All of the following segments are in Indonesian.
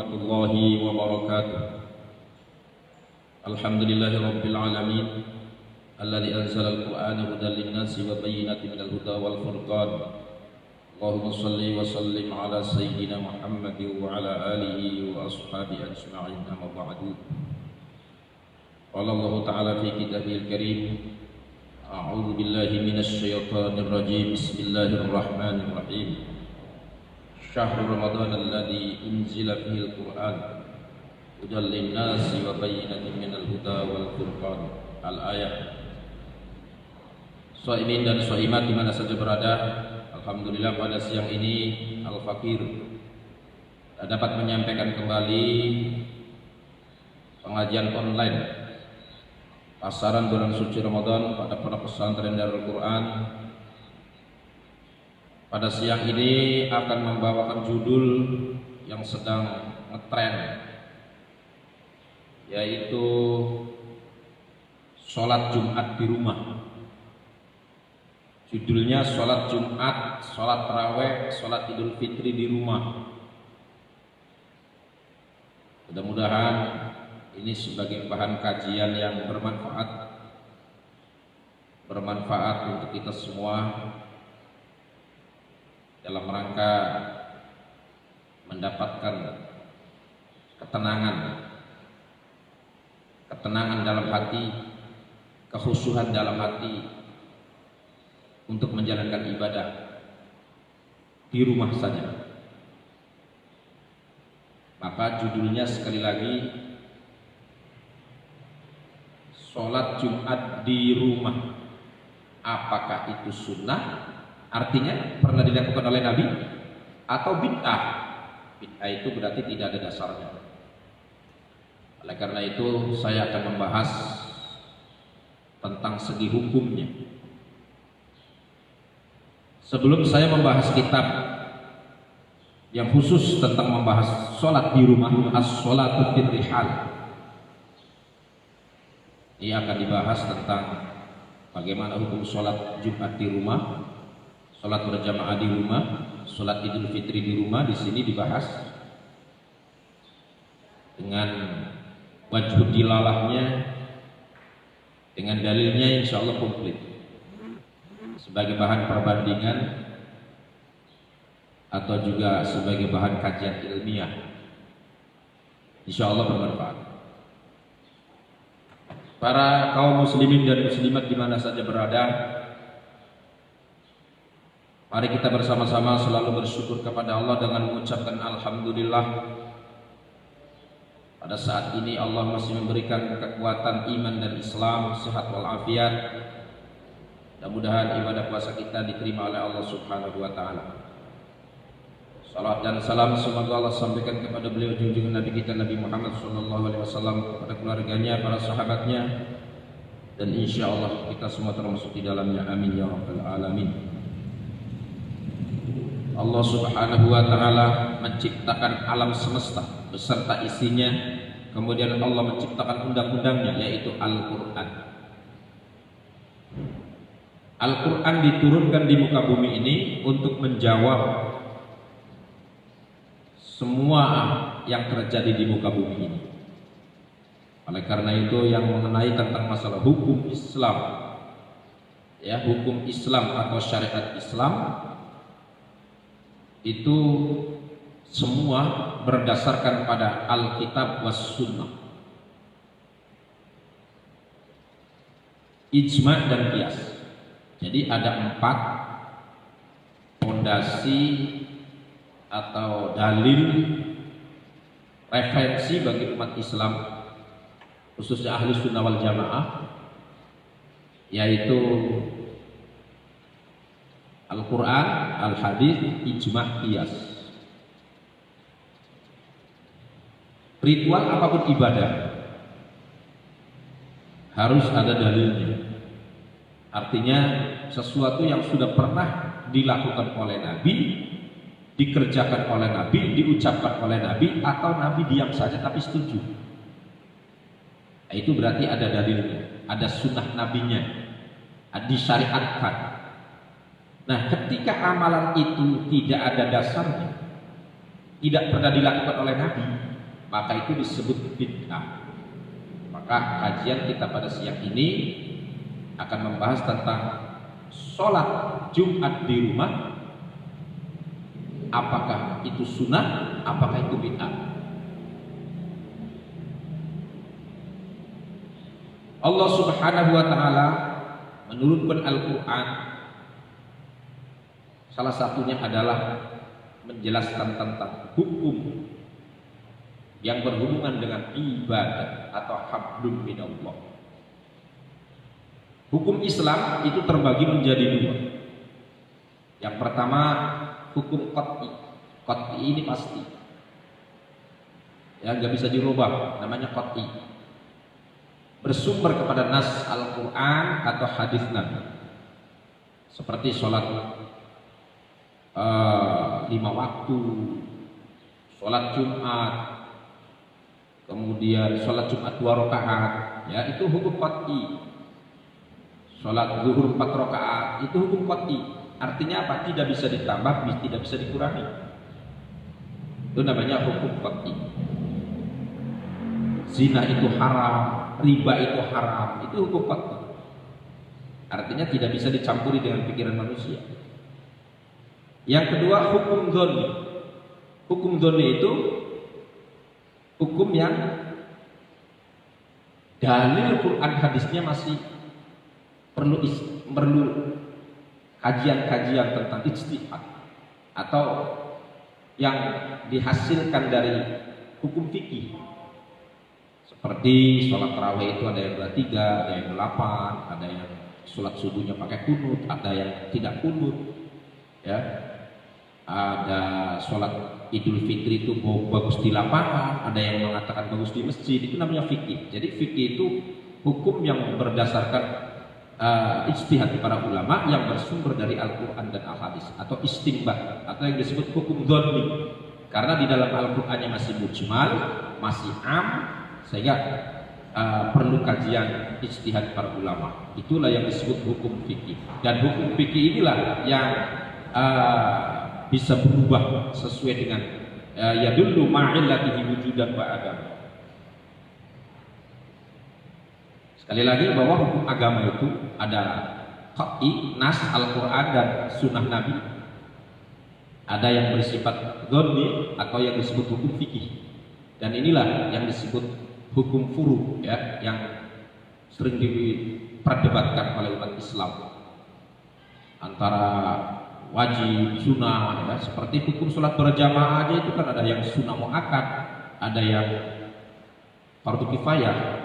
warahmatullahi wabarakatuh. Alhamdulillahi rabbil alamin alladzi anzala al-Qur'ana hudan lin-nasi wa bayyinatin minal huda wal furqan. Allahumma shalli wa sallim ala sayyidina Muhammad wa ala alihi wa ashabihi ajma'in, amma ba'du. Qala Allah ta'ala fi kitabihil karim, a'udzu billahi minasy syaithanir rajim. Bismillahirrahmanirrahim. Syahrul Ramadan alladzi unzila fihil Qur'an hudan lin-nasi wa bayyinatin minal huda wal furqan. Al-ayat. Shaimin dan shaimat di mana saja berada, alhamdulillah pada siang ini Al-Fakir dapat menyampaikan kembali pengajian online pasaran bulan suci Ramadan pada pondok pesantren Darul Quran. Pada siang ini akan membawakan judul yang sedang ngetren, yaitu sholat Jumat di rumah. Judulnya sholat Jumat, sholat taraweh, sholat Idul Fitri di rumah. Mudah-mudahan ini sebagai bahan kajian yang bermanfaat untuk kita semua dalam rangka mendapatkan ketenangan dalam hati, kekhusyuan dalam hati untuk menjalankan ibadah di rumah saja. Maka judulnya sekali lagi, sholat Jumat di rumah. Apakah itu sunnah? Artinya pernah dilakukan oleh Nabi atau bid'ah? Bid'ah itu berarti tidak ada dasarnya. Oleh karena itu saya akan membahas tentang segi hukumnya. Sebelum saya membahas kitab yang khusus tentang membahas sholat di rumah, as-sholatu fir rihal, ini akan dibahas tentang bagaimana hukum sholat Jumat di rumah, sholat berjamaah di rumah, sholat Idul Fitri di rumah. Di sini dibahas dengan wajhud dilalahnya, dengan dalilnya, insya Allah komplit sebagai bahan perbandingan atau juga sebagai bahan kajian ilmiah. Insya Allah bermanfaat. Para kaum muslimin dan muslimat di mana saja berada, mari kita bersama-sama selalu bersyukur kepada Allah dengan mengucapkan alhamdulillah. Pada saat ini Allah masih memberikan kekuatan iman dan Islam, sehat walafiat. Mudah-mudahan ibadah puasa kita diterima oleh Allah Subhanahu wa taala. Salat dan salam semoga Allah sampaikan kepada beliau junjungan Nabi kita Nabi Muhammad sallallahu alaihi wasallam, kepada keluarganya, para sahabatnya, dan insya Allah kita semua termasuk di dalamnya. Amin ya rabbal alamin. Allah Subhanahu wa taala menciptakan alam semesta beserta isinya, kemudian Allah menciptakan undang-undangnya, yaitu Al-Qur'an. Al-Qur'an diturunkan di muka bumi ini untuk menjawab semua yang terjadi di muka bumi ini. Oleh karena itu yang mengenai tentang masalah hukum Islam, ya, hukum Islam atau syariat Islam itu semua berdasarkan pada Alkitab was Sunnah, ijma dan qiyas. Jadi ada 4 fondasi atau dalil referensi bagi umat Islam, khususnya ahli sunnah wal jamaah, yaitu Al-Quran, Al-Hadis, ijma, qiyas. Ritual apapun ibadah harus ada dalilnya. Artinya sesuatu yang sudah pernah dilakukan oleh Nabi, dikerjakan oleh Nabi, diucapkan oleh Nabi, atau Nabi diam saja tapi setuju. Nah, itu berarti ada dalilnya, ada sunnah nabinya, disyariatkan. Nah, ketika amalan itu tidak ada dasarnya, tidak pernah dilakukan oleh Nabi, maka itu disebut bid'ah. Maka kajian kita pada siang ini akan membahas tentang sholat Jumat di rumah. Apakah itu sunnah? Apakah itu bid'ah? Allah Subhanahu wa ta'ala menurunkan Al-Quran, salah satunya adalah menjelaskan tentang hukum yang berhubungan dengan ibadah atau hablum minallah. Hukum Islam itu terbagi menjadi dua. Yang pertama hukum qat'i. Qat'i ini pasti, ya nggak bisa dirubah, namanya qat'i. Bersumber kepada nas Al-Quran atau hadis Nabi, seperti sholat 5 waktu, sholat Jumat, kemudian sholat Jumat 2 rakaat, ya itu hukum qat'i. Sholat zuhur 4 rakaat itu hukum qat'i. Artinya apa? Tidak bisa ditambah, tidak bisa dikurangi. Itu namanya hukum qat'i. Zina itu haram, riba itu haram, itu hukum qat'i. Artinya tidak bisa dicampuri dengan pikiran manusia. Yang kedua hukum dzanni. Hukum dzanni itu hukum yang dalil Quran hadisnya masih perlu kajian-kajian tentang ijtihad, atau yang dihasilkan dari hukum fikih, seperti sholat tarawih itu ada yang 23, ada yang 8, ada yang sholat subuhnya pakai kunut, ada yang tidak kunut, ya. Ada sholat Idul Fitri itu bagus di lapangan, ada yang mengatakan bagus di masjid. Itu namanya fikih. Jadi fikih itu hukum yang berdasarkan ijtihad para ulama yang bersumber dari Al-Quran dan Al-Hadis, atau istinbat, atau yang disebut hukum dzanni. Karena di dalam Al-Qurannya masih mujmal, masih am, sehingga perlu kajian ijtihad para ulama. Itulah yang disebut hukum fikih. Dan hukum fikih inilah yang bisa berubah sesuai dengan yadullu ma'illatihi wujudan wa adam. Sekali lagi bahwa hukum agama itu ada qat'i, nas Al-Quran dan sunnah Nabi. Ada yang bersifat dzanni atau yang disebut hukum fikih. Dan inilah yang disebut hukum furu', ya, yang sering diperdebatkan oleh umat Islam antara wajib, sunnah, ya. Seperti hukum sholat berjamaah aja itu kan ada yang sunnah muakkad, ada yang fardu kifayah.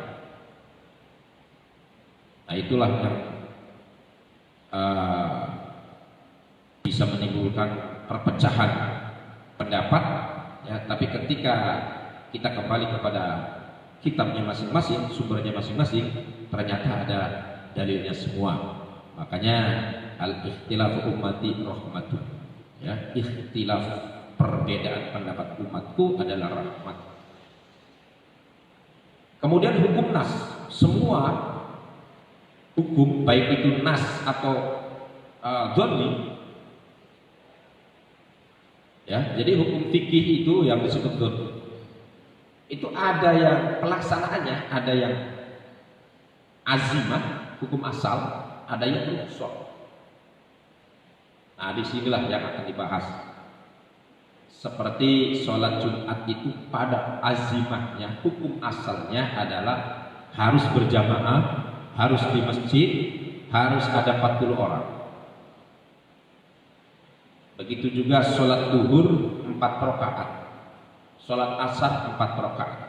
Nah itulah yang bisa menimbulkan perpecahan pendapat, ya. Tapi ketika kita kembali kepada kitabnya masing-masing, sumbernya masing-masing, ternyata ada dalilnya semua. Makanya al-ikhtilaf ummati rahmatun, ya, ikhtilaf perbedaan pendapat umatku adalah rahmat. Kemudian hukum nas, semua hukum baik itu nas atau dzanni, ya. Jadi hukum fikih itu yang disebut dzanni itu ada yang pelaksanaannya, ada yang azimah, hukum asal, ada yang rukhsah. Nah, disinilah yang akan dibahas. Seperti sholat Jumat itu pada azimahnya, hukum asalnya adalah harus berjamaah, harus di masjid, harus ada 40 orang. Begitu juga sholat duhur 4 rakaat, sholat asar 4 rakaat.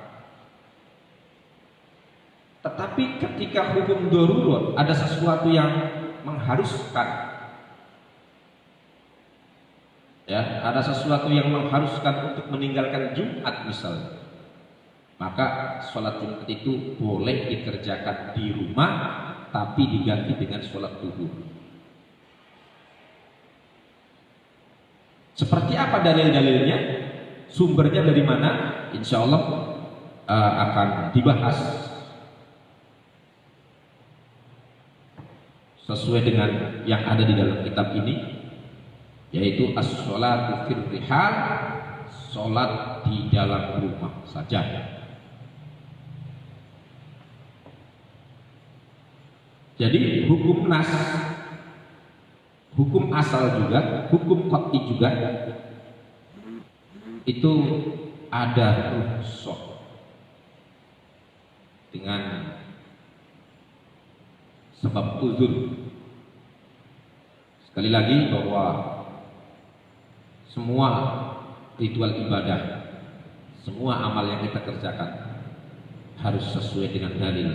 Tetapi ketika hukum darurat ada sesuatu yang mengharuskan, ya, ada sesuatu yang mengharuskan untuk meninggalkan Jumat misalnya, maka sholat Jumat itu boleh dikerjakan di rumah, tapi diganti dengan sholat duhur. Seperti apa dalil-dalilnya? Sumbernya dari mana? Insya Allah akan dibahas sesuai dengan yang ada di dalam kitab ini, yaitu as-sholatu fir rihal, sholat di dalam rumah saja. Jadi hukum nas, hukum asal juga, hukum qat'i juga itu ada rukhsah dengan sebab uzur. Sekali lagi bahwa semua ritual ibadah, semua amal yang kita kerjakan harus sesuai dengan dalil.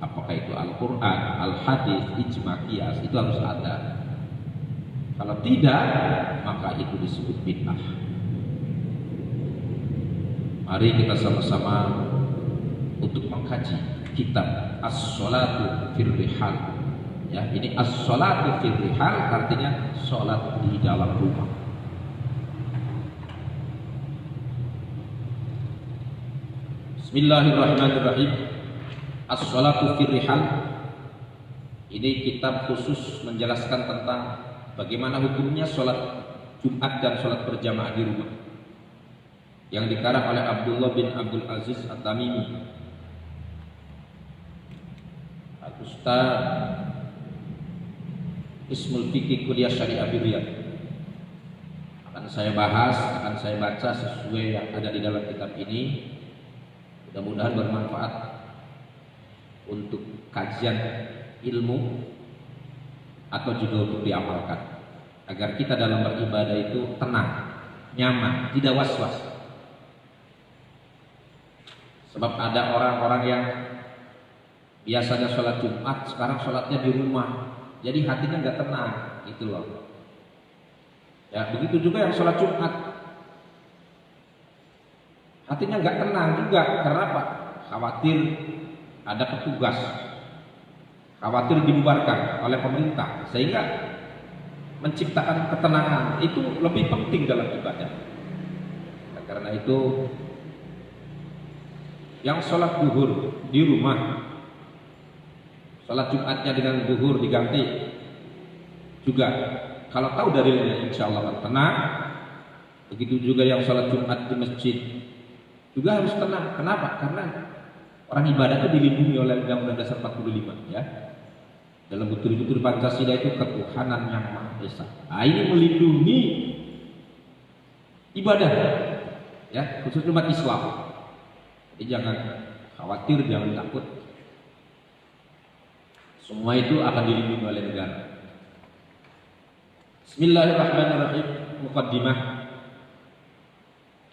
Apakah itu Al-Quran, Al-Hadis, Ijma, Qiyas, itu harus ada. Kalau tidak, maka itu disebut bid'ah. Mari kita sama-sama untuk mengkaji kitab As-Sholatu fir Rihal. Ya, ini As-Sholatu fir Rihal artinya sholat di dalam rumah. Bismillahirrahmanirrahim. As-Sholatu fir Rihal ini kitab khusus menjelaskan tentang bagaimana hukumnya sholat Jumat dan sholat berjamaah di rumah, yang dikarang oleh Abdullah bin Abdul Aziz At-Tamimi, Ustaz Ismul Fiqih Kuliah Syariah Riyadh. Akan saya bahas, akan saya baca sesuai yang ada di dalam kitab ini. Mudah-mudahan bermanfaat untuk kajian ilmu atau juga untuk diamalkan, agar kita dalam beribadah itu tenang, nyaman, tidak was-was. Sebab ada orang-orang yang biasanya sholat Jumat, sekarang sholatnya di rumah, jadi hatinya nggak tenang, gitu loh. Ya, begitu juga yang sholat Jumat, hatinya nggak tenang juga. Karena apa? Khawatir ada petugas, khawatir dibubarkan oleh pemerintah, sehingga menciptakan ketenangan itu lebih penting dalam ibadah. Nah, karena itu yang sholat zuhur di rumah, sholat Jumatnya dengan zuhur diganti juga, kalau tahu dalilnya insya Allah tenang. Begitu juga yang sholat Jumat di masjid juga harus tenang. Kenapa? Karena orang ibadah itu dilindungi oleh Undang-Undang Dasar 45, ya. Dalam betul-betul Pancasila itu ketuhanan yang Maha Esa. Nah, ini melindungi ibadah, ya, khusus umat Islam. Jadi jangan khawatir, jangan takut. Semua itu akan dilindungi oleh negara. Bismillahirrahmanirrahim. Muqaddimah.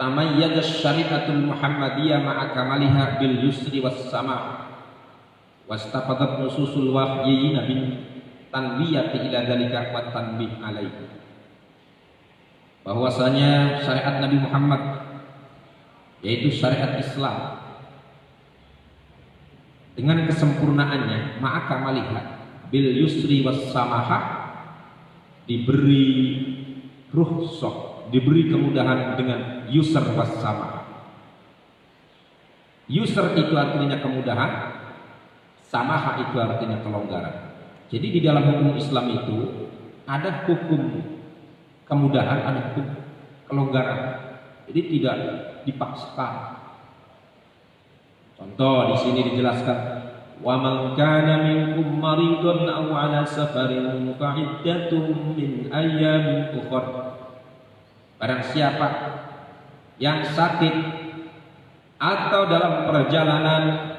Tamayyaz syariatul Muhammadiyah ma'a kamaliha bil yusri was sama'. Wastafadat nususul wahyiyina bin tanbiyati ila dzalika wa tanbih alaihi. Bahwasanya syariat Nabi Muhammad, yaitu syariat Islam, dengan kesempurnaannya ma'a kamaliha bil yusri was samahah, diberi rukhsah, diberi kemudahan dengan yusr was samahah. Yusr itu artinya kemudahan, samahah itu artinya kelonggaran. Jadi di dalam hukum Islam itu ada hukum kemudahan, ada hukum kelonggaran. Jadi tidak dipaksakan. Contoh di sini dijelaskan, wa man kana minkum maridun aw ala safarin fa iddatun min ayyamin ukhra. Barang siapa yang sakit atau dalam perjalanan,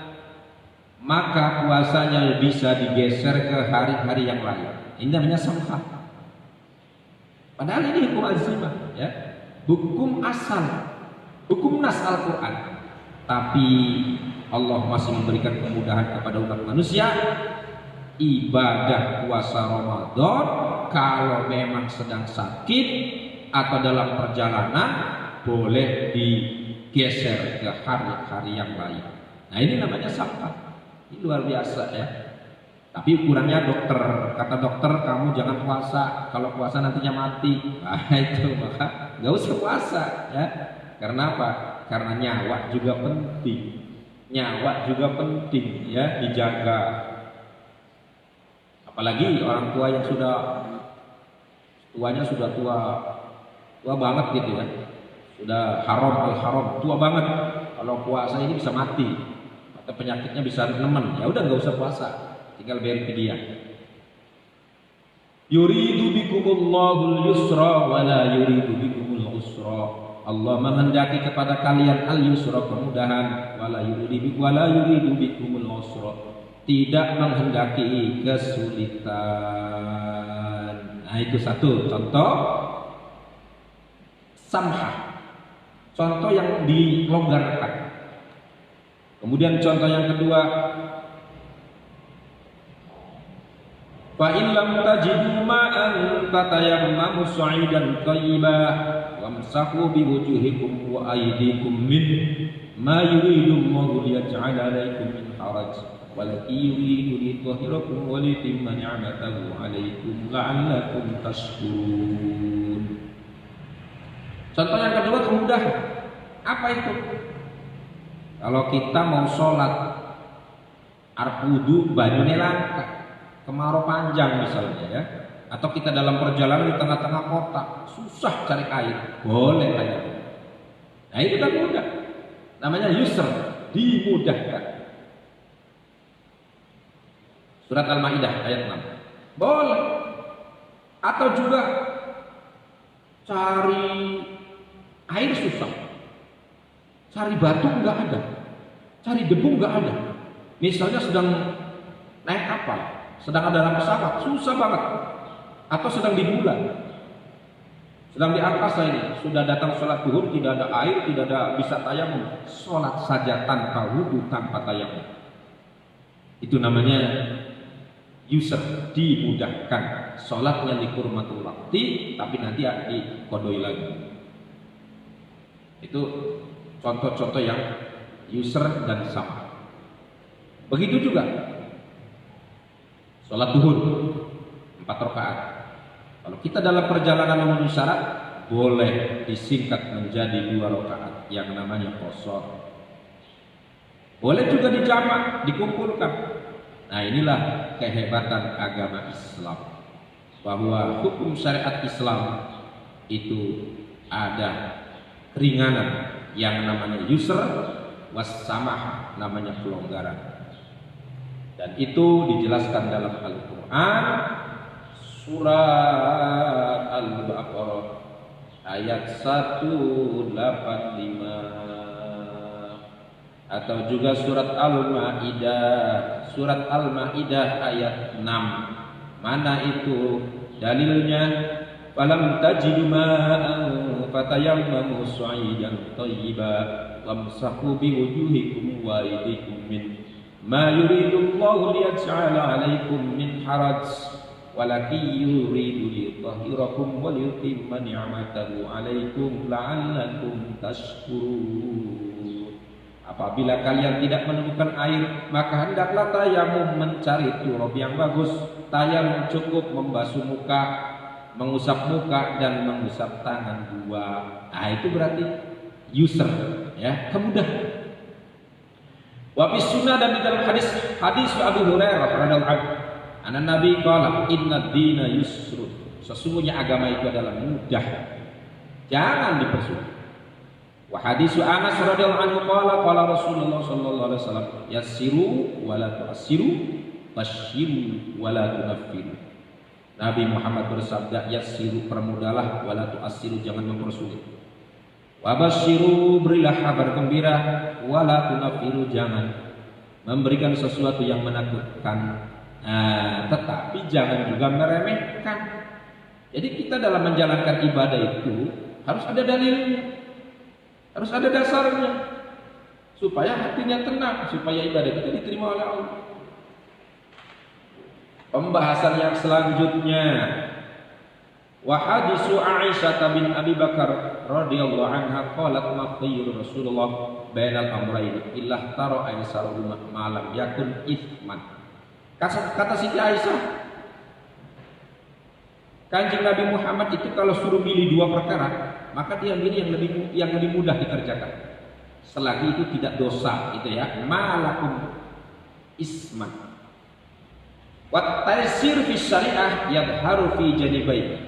maka puasanya bisa digeser ke hari-hari yang lain. Ini namanya samhah. Padahal ini hukum azimah, ya, hukum asal, hukum nas Al-Quran. Tapi Allah masih memberikan kemudahan kepada umat manusia. Ibadah puasa Ramadan kalau memang sedang sakit atau dalam perjalanan boleh digeser ke hari-hari yang lain. Nah, ini namanya samhah. Ini luar biasa, ya. Tapi ukurannya dokter, kata dokter kamu jangan puasa, kalau puasa nantinya mati. Nah, itu maka nggak usah puasa, ya. Karena apa? Karena nyawa juga penting, nyawa juga penting, ya, dijaga. Apalagi orang tua yang tuanya sudah tua banget gitu, ya, sudah haram al-haram, tua banget. Kalau puasa ini bisa mati atau penyakitnya bisa nemen, ya udah nggak usah puasa, tinggal bayar fidyah. Yuridu bikumullahul yusra wa la yuridu bikumul usra. Allah menghendaki kepada kalian al-yusra, kemudahan, wala yuridu bikumul usra, tidak menghendaki kesulitan. Nah, itu satu contoh samhah, contoh yang dilonggarkan. Kemudian contoh yang kedua, fa in lam tajidu ma'an fatayammamu sa'idan thayyiban wamsahu biwujuhikum wa aydikum min ma yuridu Allahu liyaj'ala 'alaikum min haraj walakin yuridu liyutahhirakum wa liyatimma ni'matahu 'alaikum la'allakum tashkurun. Contoh yang kedua kemudahan. Apa itu? Kalau kita mau sholat arep wudu banyune langka, kemarau panjang misalnya ya, atau kita dalam perjalanan di tengah-tengah kota susah cari air, boleh air. Nah itu kan mudah, namanya yusr, dimudahkan. Surat Al-Maidah ayat 6. Boleh. Atau juga cari air susah, cari batu nggak ada, cari debu nggak ada. Misalnya sedang naik kapal, sedang ada dalam pesawat, susah banget. Atau sedang di bulan, sedang di angkasa ini, sudah datang sholat zuhur, tidak ada air, tidak ada bisa tayamum, sholat saja tanpa wudu, tanpa tayamum. Itu namanya yusr, dimudahkan. Sholatnya likurmatul waqti, tapi nanti dikodoi lagi. Itu contoh-contoh yang yusr dan sama. Begitu juga sholat zuhur 4 rakaat. Kalau kita dalam perjalanan memenuhi syarat, boleh disingkat menjadi 2 rakaat yang namanya qashar. Boleh juga dijamak, dikumpulkan. Nah, inilah kehebatan agama Islam, bahwa hukum syariat Islam itu ada keringanan yang namanya yusr, wassamah namanya pelonggaran. Dan itu dijelaskan dalam Al-Quran, surat Al-Baqarah ayat 185, atau juga surat Al-Maidah ayat 6. Mana itu dalilnya? Falam tajidu ma'an fatayammamu sa'idan thayyiban wamsahu biwujuhikum wa aydikum min ma yuridu Allahu liyaj'ala 'alaikum min haraj walakin yuridu liyutahhirakum wa liyutimma ni'matahu 'alaikum la'allakum tashkurun. Apabila kalian tidak menemukan air, maka hendaklah tayamum, mencari turab yang bagus. Tayamum cukup membasuh muka, mengusap muka dan mengusap tangan 2. Nah, itu berarti yusr, ya, kemudahan. Wa fi sunnah, dan di dalam hadis Abu Hurairah radhiyallahu anhu, anan Nabi qala inna dina yusrun, sesungguhnya agama itu adalah mudah, jangan dipersulit. Wa hadis Anas radhiyallahu anhu qala Rasulullah sallallahu alaihi wasallam yassiru wa la tu'assiru basyiru wa la tunaffiru. Nabi Muhammad bersabda, yassiru, permudahlah, wa la tu'assiru, jangan mempersulit. Wa basyiru, berilah kabar gembira, wa la tunaffiru, jangan memberikan sesuatu yang menakutkan. Tetapi jangan juga meremehkan. Jadi kita dalam menjalankan ibadah itu harus ada dalilnya, harus ada dasarnya, supaya hatinya tenang, supaya ibadah kita diterima oleh Allah. Pembahasan yang selanjutnya, wa hadisu Aisyah bin Abi Bakar radhiyallahu anha qalat ma khayru Rasulullah bainal amrayn illa tara aisaru malam yakun ithman. Kata Siti Aisyah, Kanjeng Nabi Muhammad itu kalau suruh milih 2 perkara, maka dia milih yang lebih mudah dikerjakan, selagi itu tidak dosa, itu ya, malakum isman. Wa taysir fi syariah yadharu fi janibain.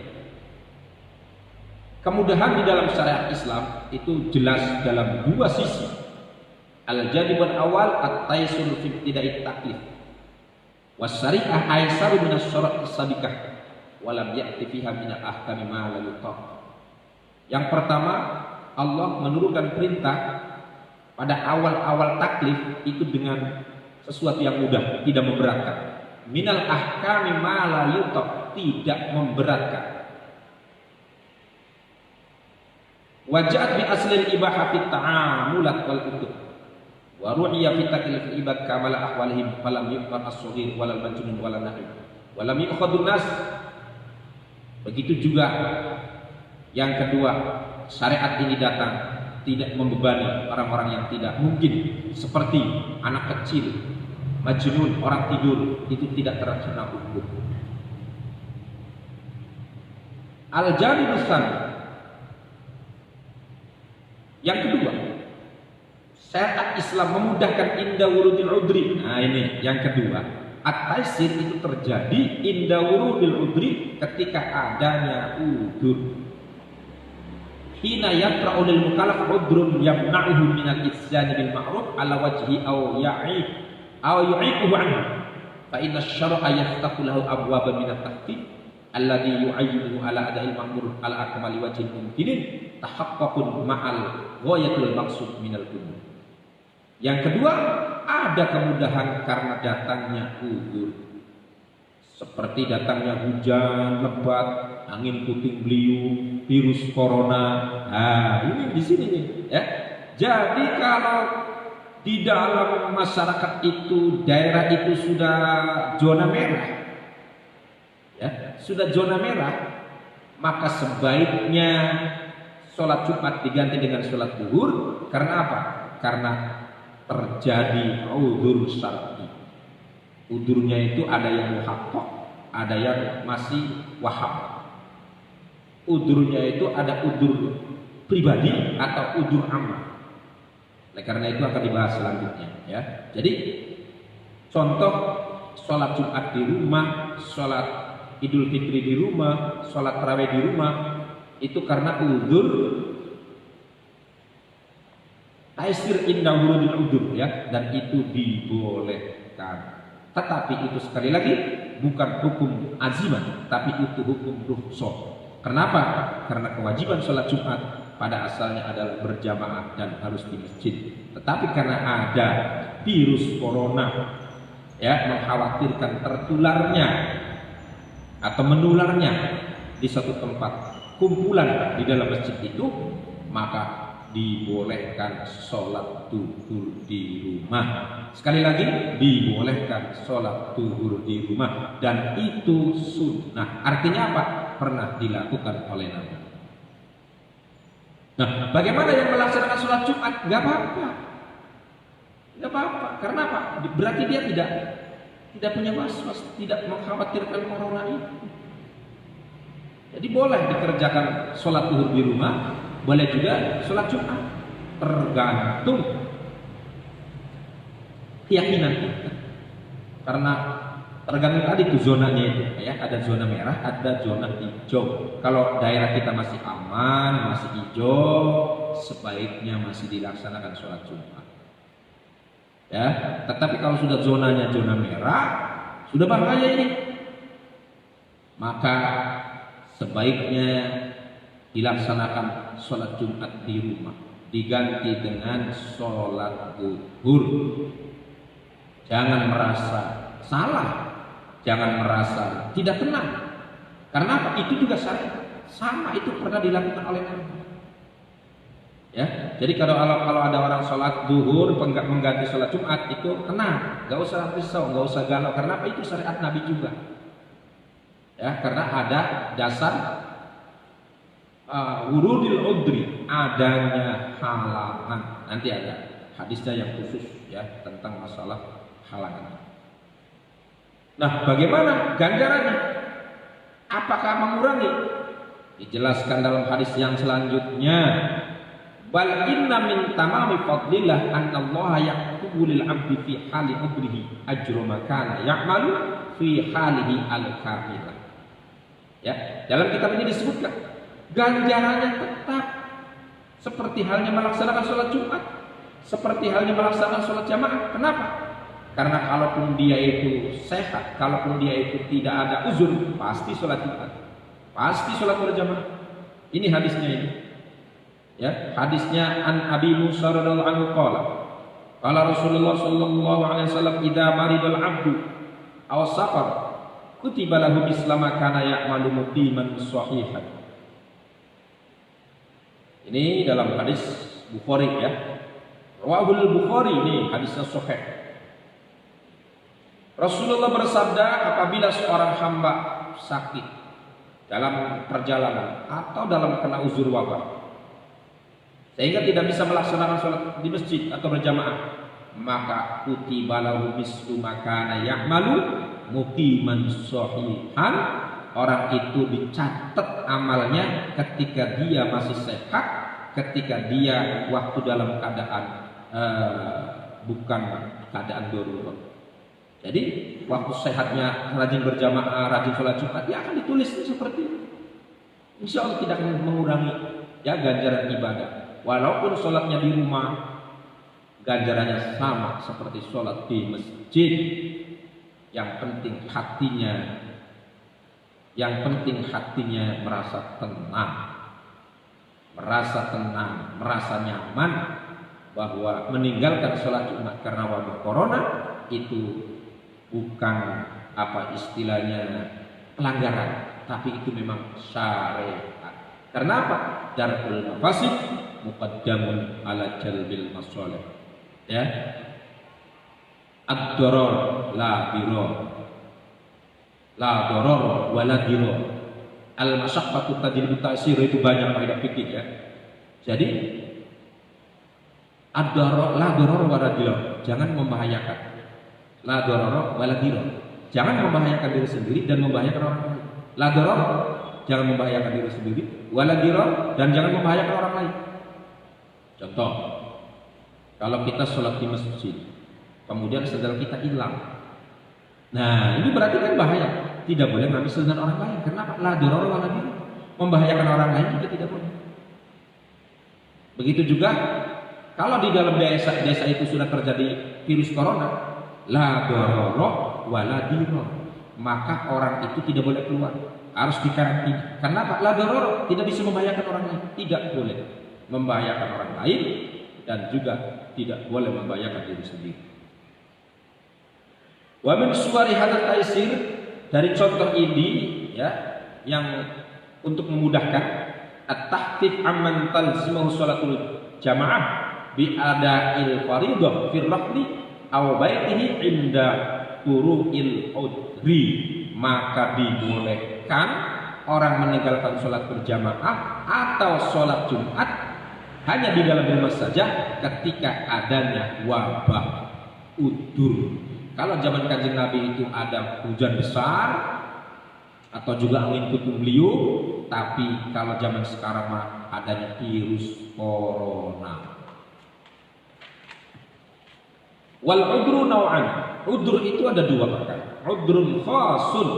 Kemudahan di dalam syariat Islam itu jelas dalam dua sisi. Al-jadibul awal at-taysur fi ibtida'i taklif. Was-syari'ah aisaru min asy-syara' as-sabiqah wa lam ya'ti fiha min al-ahkam ma la yutaq. Yang pertama, Allah menurunkan perintah pada awal-awal taklif itu dengan sesuatu yang mudah, tidak memberatkan. Minal ahkami ma la yutaq, tidak memberatkan. Wajat bi aslil ibahah fit ta'amulat wal uqud wa ru'ya fi taklif ibad kamala ahwalihim falam yuqad as-saghir walal majnun walal nahim walam yuqadun nas. Begitu juga yang kedua, syariat ini datang tidak membebani orang-orang yang tidak mungkin, seperti anak kecil, majnun, orang tidur, itu tidak terkena hukum. Al-janibus tsani, yang kedua, syariat Islam memudahkan inda wurudil udri. Nah ini yang kedua, at-taysir itu terjadi inda wurudil udri, ketika adanya udzur. Hina yatra'u lil mukallaf udrun yamna'uhu min al-ihsan bil ma'ruf ala wajhi aw yu'iquhu anhu. Fa inna asy-syar'a yaftahu lahu abwaban min at-takhfif alladhi yu'ayyinuhu ala ada'il ma'mur ala akmali wajhin mumkinin tahaqqaqun ma'al ghayatul maqsud minal umur. Yang kedua, ada kemudahan karena datangnya udzur, seperti datangnya hujan lebat, angin puting beliung, virus corona. Nah, ini di sini nih, ya. Jadi kalau di dalam masyarakat itu, daerah itu sudah zona merah, ya, sudah zona merah, maka sebaiknya sholat Jumat diganti dengan sholat zuhur. Karena apa? Karena terjadi udzur syar'i. Udzurnya itu ada yang muhaqqaq, ada yang masih wahab. Udzurnya itu ada udzur pribadi atau udzur amma. Oleh karena itu akan dibahas selanjutnya, ya. Jadi contoh sholat Jumat di rumah, sholat Idul Fitri di rumah, sholat tarawih di rumah, itu karena udzur taysir inda wurudil udzur, ya, dan itu dibolehkan. Tetapi itu sekali lagi bukan hukum azimah, tapi itu hukum rukhsah. Kenapa? Karena kewajiban sholat Jumat pada asalnya adalah berjamaah dan harus di masjid. Tetapi karena ada virus corona, ya, mengkhawatirkan tertularnya atau menularnya di satu tempat kumpulan di dalam masjid itu, maka dibolehkan sholat zuhur di rumah. Sekali lagi, dibolehkan sholat zuhur di rumah, dan itu sunnah. Artinya apa? Pernah dilakukan oleh Nabi. Nah, bagaimana yang melaksanakan sholat Jumat? Gak apa-apa, gak apa-apa. Karena apa? Berarti dia tidak punya was-was, tidak mengkhawatirkan corona itu. Jadi boleh dikerjakan sholat zuhur di rumah, boleh juga sholat Jumat, tergantung keyakinan kita. Karena tergantung tadi itu zonanya itu, ya, ada zona merah, ada zona hijau. Kalau daerah kita masih aman, masih hijau, sebaiknya masih dilaksanakan sholat Jumat, ya. Tetapi kalau sudah zonanya zona merah, sudah bahaya ini, maka sebaiknya dilaksanakan sholat Jumat di rumah, diganti dengan sholat zuhur. Jangan merasa salah, jangan merasa tidak tenang. Karena apa? Itu juga sama, itu pernah dilakukan oleh Nabi. Ya, jadi kalau ada orang sholat zuhur mengganti sholat Jumat, itu tenang, nggak usah risau, nggak usah galau. Karena apa? Itu syariat Nabi juga. Ya, karena ada dasar wurudil udri, adanya halangan. Nanti ada hadisnya yang khusus, ya, tentang masalah halangan. Nah, bagaimana ganjarannya? Apakah mengurangi? Dijelaskan dalam hadis yang selanjutnya. Bal inna min tamami fadlillah anna Allah yaktubu lil 'abdi fi hali udrihi ajra ma kana ya'malu fi halihi al-kamilah. Ya, dalam kitab ini disebutkan ganjarannya tetap seperti halnya melaksanakan sholat Jumat, seperti halnya melaksanakan sholat jamaah. Kenapa? Karena kalaupun dia itu sehat, kalaupun dia itu tidak ada uzur, pasti sholat Jumat, pasti sholat berjamaah. Ini hadisnya ini. Ya, hadisnya an Abi Musa radhiyallahu anhu qala Rasulullah sallallahu alaihi wasallam idza maridal abdu aw safar kutiba lahu mislama kana ya'malu muqiman sahihan. Ini dalam hadis Bukhari ya. Rawahul Bukhari, ini hadisnya sahih. Rasulullah bersabda, apabila seorang hamba sakit dalam perjalanan atau dalam kena uzur wabah sehingga tidak bisa melaksanakan sholat di masjid atau berjamaah, maka kutiba lahu mislu ma kana ya'malu muqiman sahihan. Orang itu dicatat amalnya ketika dia masih sehat, ketika dia waktu dalam keadaan bukan keadaan darurat. Jadi waktu sehatnya rajin berjamaah, rajin sholat Jumat, dia akan ditulis seperti itu. Insya Allah tidak akan mengurangi ya ganjaran ibadah. Walaupun sholatnya di rumah, ganjarannya sama seperti sholat di masjid. Yang penting hatinya merasa tenang, merasa nyaman bahwa meninggalkan sholat Jumat karena wabah corona itu bukan apa istilahnya pelanggaran, tapi itu memang syariat. Karena apa? Darul mafasid muqaddamun ala jalbil masalih. Ya. Ad-darar la dirar. La darar wa la dirar. Al-masyaqqatu tajlibu ta'sir, itu banyak faedah fikih ya. Jadi ad-darar la darar wa la dirar. Jangan membahayakan. La darar wa la dirar. Jangan membahayakan diri sendiri dan membahayakan orang lain. La darar, jangan membahayakan diri sendiri, wala dirar, dan jangan membahayakan orang lain. Contoh, kalau kita sholat di masjid, kemudian sendal kita hilang, nah ini berarti kan bahaya. Tidak boleh ngambil sendal orang lain. Kenapa? La dirar wala dirar. Membahayakan orang lain juga tidak boleh. Begitu juga kalau di dalam desa itu sudah terjadi virus corona, la dirar wala dirar, maka orang itu tidak boleh keluar, harus dikarantina. Kenapa? La darar, tidak bisa membahayakan orang lain, tidak boleh membahayakan orang lain dan juga tidak boleh membahayakan diri sendiri. Wa min suwari hadzal taisir, dari contoh ini ya yang untuk memudahkan at-tahfif amman talzimahu sholatul jamaah bi ada'il fardhah fi raqli aw baitihi inda turu'il udri, maka dibolehkan orang meninggalkan sholat berjamaah atau sholat Jumat hanya di dalam rumah saja ketika adanya wabah udur. Kalau zaman Kanjeng Nabi itu ada hujan besar atau juga angin puting beliung, tapi kalau zaman sekarang mah adanya virus corona. Wal udru naw'an. Udur itu ada dua perkara. Udrun khasun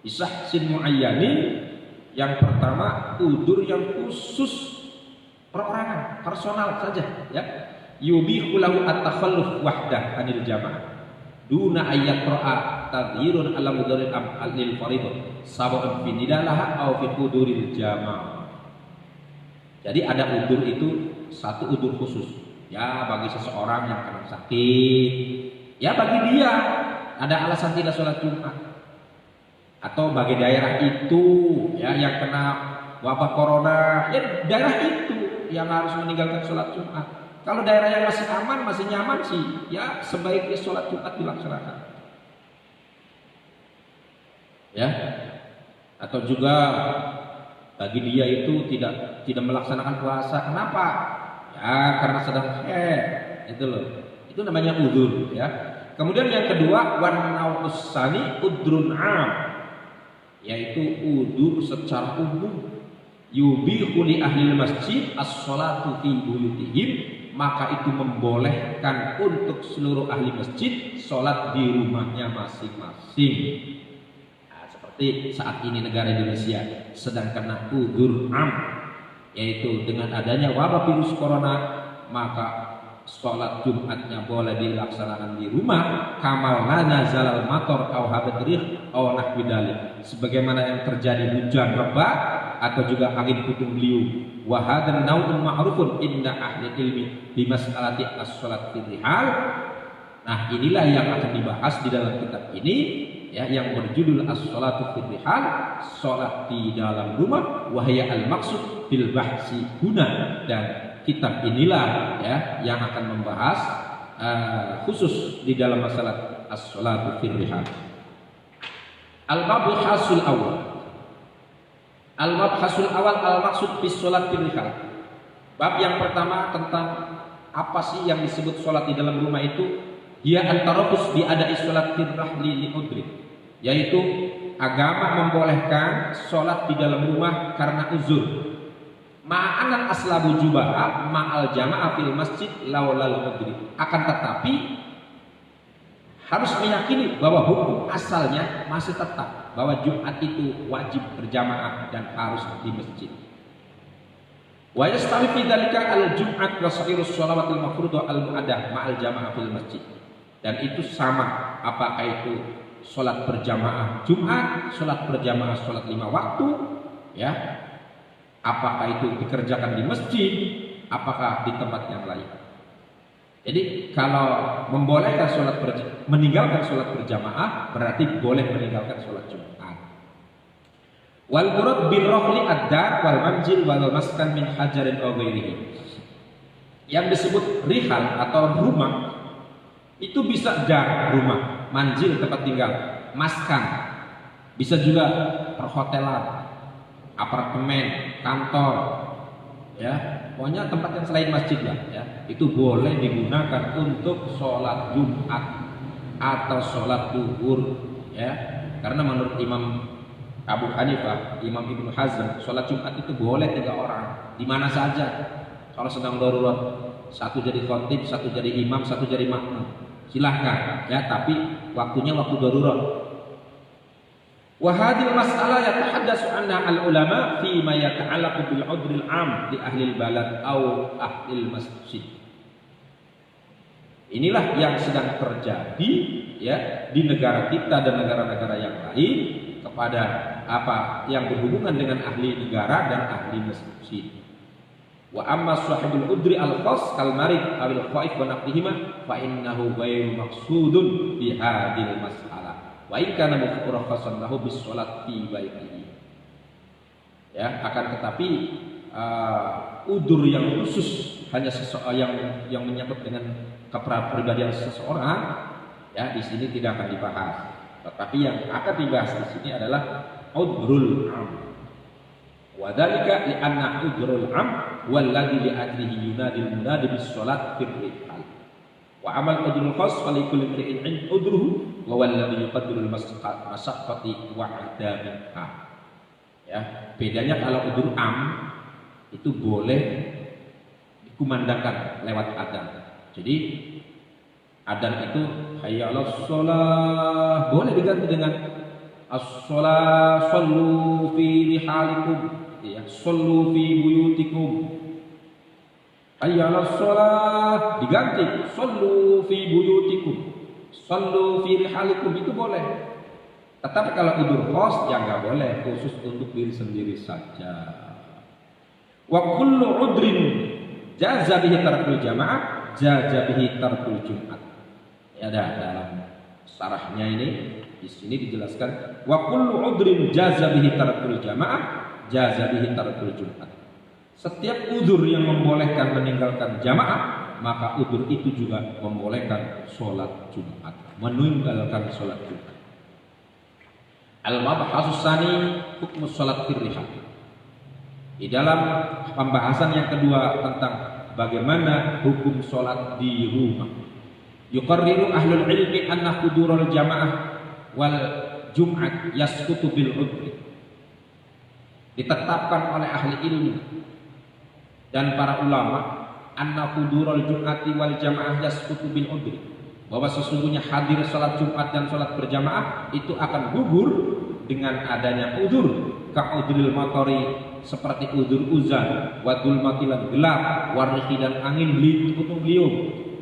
bisahsin muayyanin. Yang pertama udur yang khusus perorangan, personal saja ya. Yubihu lahu at-takhalluf wahdah anil jamaah duna ayat ra'a tadhirun ala mudharil lil fardh sawa'un fi nidalaha aw fi huduril jamaah. Jadi ada udur itu satu udur khusus ya bagi seseorang yang kena sakit, ya bagi dia ada alasan tidak sholat Jumat, atau bagi daerah itu ya yang kena wabah corona, ya daerah itu yang harus meninggalkan sholat Jumat. Kalau daerah yang masih aman, masih nyaman sih, ya sebaiknya sholat Jumat dilaksanakan. Ya, atau juga bagi dia itu tidak melaksanakan puasa. Kenapa? Ya karena sedang itu loh. Itu namanya udzur ya. Kemudian yang kedua wan nausani udrun am, yaitu udzur secara umum. Yubihu li ahli masjid as-sholatu fi buyutihim, maka itu membolehkan untuk seluruh ahli masjid sholat di rumahnya masing-masing. Nah, seperti seperti saat ini negara Indonesia sedang kena udzur am, yaitu dengan adanya wabah virus corona, maka sholat Jumatnya boleh dilaksanakan di rumah, kamal lana zalal mator au habat rih au nahwi dzalik, sebagaimana yang terjadi hujan lebat atau juga angin puting beliung. Wa hadzal naun ma'rufun inda ahli ilmi bi mas'alati as-shalat fi rihal. Nah, inilah yang akan dibahas di dalam kitab ini, ya, yang berjudul as-shalatu fi rihal, salat di dalam rumah, wahya al-maqsud bil bahsi huna. Dan kitab inilah, ya, yang akan membahas khusus di dalam masalah as-shalatu fi rihal. Al-mabhasul awal. Al-mabhasul awal al-maqsud fi shalat fi rihal. Bab yang pertama tentang apa sih yang disebut salat di dalam rumah itu? Dia antarabus biadai sholat firrahli li'udri, yaitu agama membolehkan sholat di dalam rumah karena uzur. Ma'anan aslabu jubaha ma'al jama'ah fil masjid laulal udri. Akan tetapi harus meyakini bahwa hukum asalnya masih tetap bahwa Jumat itu wajib berjamaah dan harus di masjid. Wa yastawi fi dzalika al-jum'at wa sairus shalawatil mafruḍah al-mu'addah ma'al jama'ah fil masjid. Dan itu sama, apakah itu sholat berjamaah Jumat, sholat berjamaah sholat 5 waktu, ya, apakah itu dikerjakan di masjid, apakah di tempat yang lain. Jadi kalau membolehkan meninggalkan sholat berjamaah berarti boleh meninggalkan sholat Jumat. Wal murad bil rafli ad-dar wal manzil wal maskan min hajarin aw ghairihi. Yang disebut rihal atau rumah itu bisa dar rumah, manzil tempat tinggal, maskan, bisa juga perhotelan, apartemen, kantor, ya, pokoknya tempat yang selain masjid lah, ya, itu boleh digunakan untuk sholat Jumat atau sholat duhur, ya, karena menurut Imam Abu Hanifah, Imam Ibnu Hazm, sholat Jumat itu boleh 3 orang, di mana saja, kalau sedang darurat, satu jadi khotib, satu jadi imam, satu jadi makmum. Silahkan, ya, tapi waktunya waktu darurat. Wa hadhil mas'alah yatahaddatsu anha al-ulama fi ma yata'allaqu bil 'udril 'am di ahli al-balad aw ahli masjid. Inilah yang sedang terjadi, ya, di negara kita dan negara-negara yang lain kepada apa yang berhubungan dengan ahli negara dan ahli masjid. Wa amma sahibul udri al-khas kal marid awil khaif wa naqdihima fa innahu ghairu maqsudun bi hadhil mas'alah wa in kana mukhasan lahu bis salat fi baitihi. Ya, akan tetapi udur yang khusus hanya seseorang yang menyangkut dengan kepribadian seseorang, ya, di sini tidak akan dibahas. Tetapi yang akan dibahas di sini adalah udrul am. Wa dzalika li anna udrul am walladzi li ajlihi yunadil munadi bis salat fil rihal. Wa amal udrul khas fa li kulli imri'in udruhu wa walladzi yuqaddirul masyaqqati wa adamiha. Ya, bedanya kalau udur am itu boleh dikumandangkan lewat adzan. Jadi adzan itu hayya 'alas shalah boleh diganti dengan as-shalah sallu fi rihalikum, ya, sallu fi buyutikum. Hayya 'alas shalah diganti sallu fi buyutikum, sallu fi rihalikum, itu boleh. Tetapi kalau udur khos ya nggak boleh, khusus untuk diri sendiri saja. Wa kullu udrin jaza bihi tarkul jamaah jaza bihi tarkul jumat. Ya, ada dalam syarahnya ini di sini dijelaskan wa kullu udrin jaza bihi tarkul jamaah jaza bihi tarkul jumat. Setiap udzur yang membolehkan meninggalkan jamaah, maka udzur itu juga membolehkan sholat Jumat, meninggalkan sholat Jumat. Al-mabhasus tsani hukum sholat fil rihal. Di dalam pembahasan yang kedua tentang bagaimana hukum sholat di rumah. Yuqarriru ahlul ilmi anna hudurul jamaah wal jum'at yasqutu bil udri. Ditetapkan oleh ahli ilmu dan para ulama anna hudurul jum'ati wal jamaah yasqutu bil udri, bahwa sesungguhnya hadir salat Jumat dan salat berjamaah itu akan gugur dengan adanya udur, ka'udril matori, seperti udur uzan, wadul matilan gelap, warni dan angin beliung,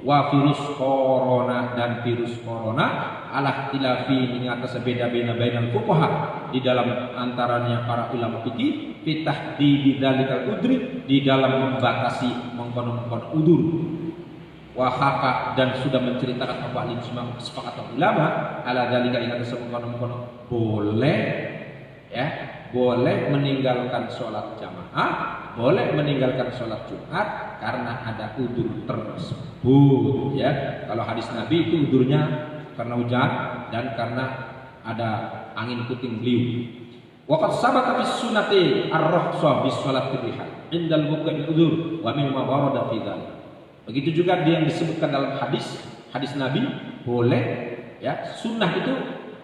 wa virus corona dan virus corona, ala tilafi ini atas beda-beda bainal fuqaha di dalam antaranya para ulama fikih, fitah di dalikal udri, di dalam membatasi mengkonon-konon udur. Wahaka dan sudah menceritakan apa ijma kesepakatan ulama ala dalika ing atas mengkonon-konon boleh, ya, boleh meninggalkan sholat jamaah, boleh meninggalkan sholat Jumat karena ada udur tersebut, ya. Kalau hadis Nabi itu udurnya karena hujan dan karena ada angin puting beliung. Waqad sabata fi sunnati ar-rukhsah bis sholat rihal indal wuqu'il udur wa mimma warada fi dzalik. Begitu juga dia yang disebutkan dalam hadis Nabi boleh, ya, sunnah itu